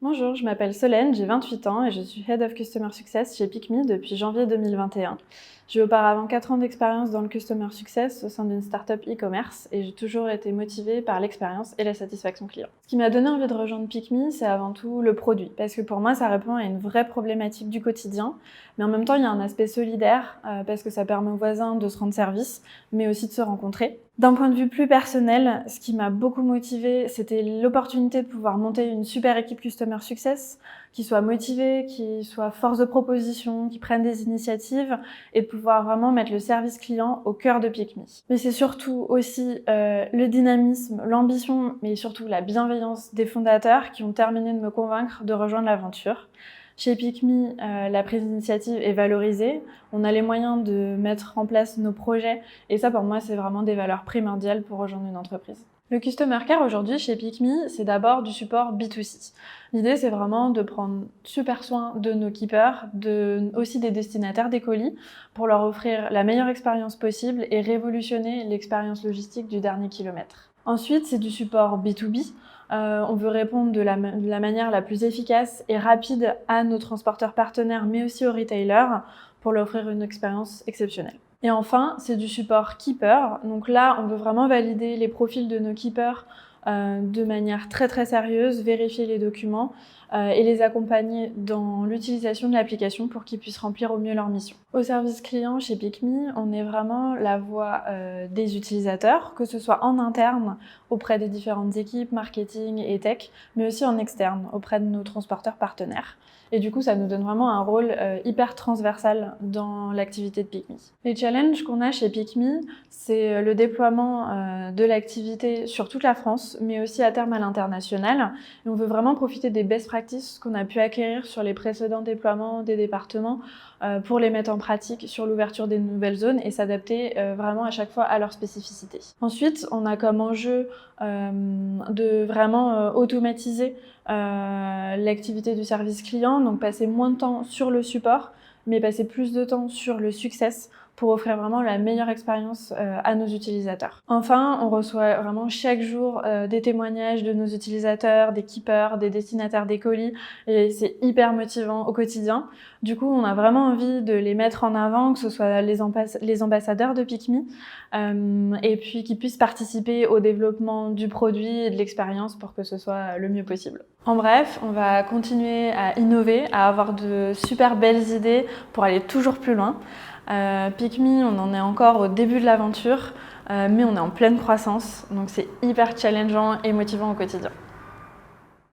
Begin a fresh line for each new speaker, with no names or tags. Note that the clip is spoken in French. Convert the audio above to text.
Bonjour, je m'appelle Solène, j'ai 28 ans et je suis Head of Customer Success chez PicMe depuis janvier 2021. J'ai auparavant 4 ans d'expérience dans le Customer Success au sein d'une startup e-commerce et j'ai toujours été motivée par l'expérience et la satisfaction client. Ce qui m'a donné envie de rejoindre PicMe, c'est avant tout le produit, parce que pour moi, ça répond à une vraie problématique du quotidien, mais en même temps, il y a un aspect solidaire, parce que ça permet aux voisins de se rendre service, mais aussi de se rencontrer. D'un point de vue plus personnel, ce qui m'a beaucoup motivée, c'était l'opportunité de pouvoir monter une super équipe Customer Success, qui soit motivée, qui soit force de proposition, qui prenne des initiatives et de pouvoir vraiment mettre le service client au cœur de PicMe. Mais c'est surtout aussi le dynamisme, l'ambition, mais surtout la bienveillance des fondateurs qui ont terminé de me convaincre de rejoindre l'aventure. Chez PicMe, la prise d'initiative est valorisée, on a les moyens de mettre en place nos projets et ça pour moi c'est vraiment des valeurs primordiales pour rejoindre une entreprise. Le Customer Care aujourd'hui chez PicMe, c'est d'abord du support B2C. L'idée c'est vraiment de prendre super soin de nos keepers, aussi des destinataires des colis, pour leur offrir la meilleure expérience possible et révolutionner l'expérience logistique du dernier kilomètre. Ensuite, c'est du support B2B. On veut répondre de la manière la plus efficace et rapide à nos transporteurs partenaires, mais aussi aux retailers, pour leur offrir une expérience exceptionnelle. Et enfin, c'est du support keeper. Donc là, on veut vraiment valider les profils de nos keepers de manière très très sérieuse, vérifier les documents et les accompagner dans l'utilisation de l'application pour qu'ils puissent remplir au mieux leur mission. Au service client chez PicMe, on est vraiment la voix des utilisateurs, que ce soit en interne auprès des différentes équipes, marketing et tech, mais aussi en externe auprès de nos transporteurs partenaires. Et du coup, ça nous donne vraiment un rôle hyper transversal dans l'activité de PicMe. Les challenges qu'on a chez PicMe, c'est le déploiement de l'activité sur toute la France, mais aussi à terme à l'international. Et on veut vraiment profiter des best practices qu'on a pu acquérir sur les précédents déploiements des départements pour les mettre en pratique sur l'ouverture des nouvelles zones et s'adapter vraiment à chaque fois à leurs spécificités. Ensuite, on a comme enjeu de vraiment automatiser l'activité du service client, donc passer moins de temps sur le support, mais passer plus de temps sur le success pour offrir vraiment la meilleure expérience à nos utilisateurs. Enfin, on reçoit vraiment chaque jour des témoignages de nos utilisateurs, des keepers, des destinataires des colis, et c'est hyper motivant au quotidien. Du coup, on a vraiment envie de les mettre en avant, que ce soit les ambassadeurs de PicMe, et puis qu'ils puissent participer au développement du produit et de l'expérience pour que ce soit le mieux possible. En bref, on va continuer à innover, à avoir de super belles idées pour aller toujours plus loin. PicMe, on en est encore au début de l'aventure, mais on est en pleine croissance, donc c'est hyper challengeant et motivant au quotidien.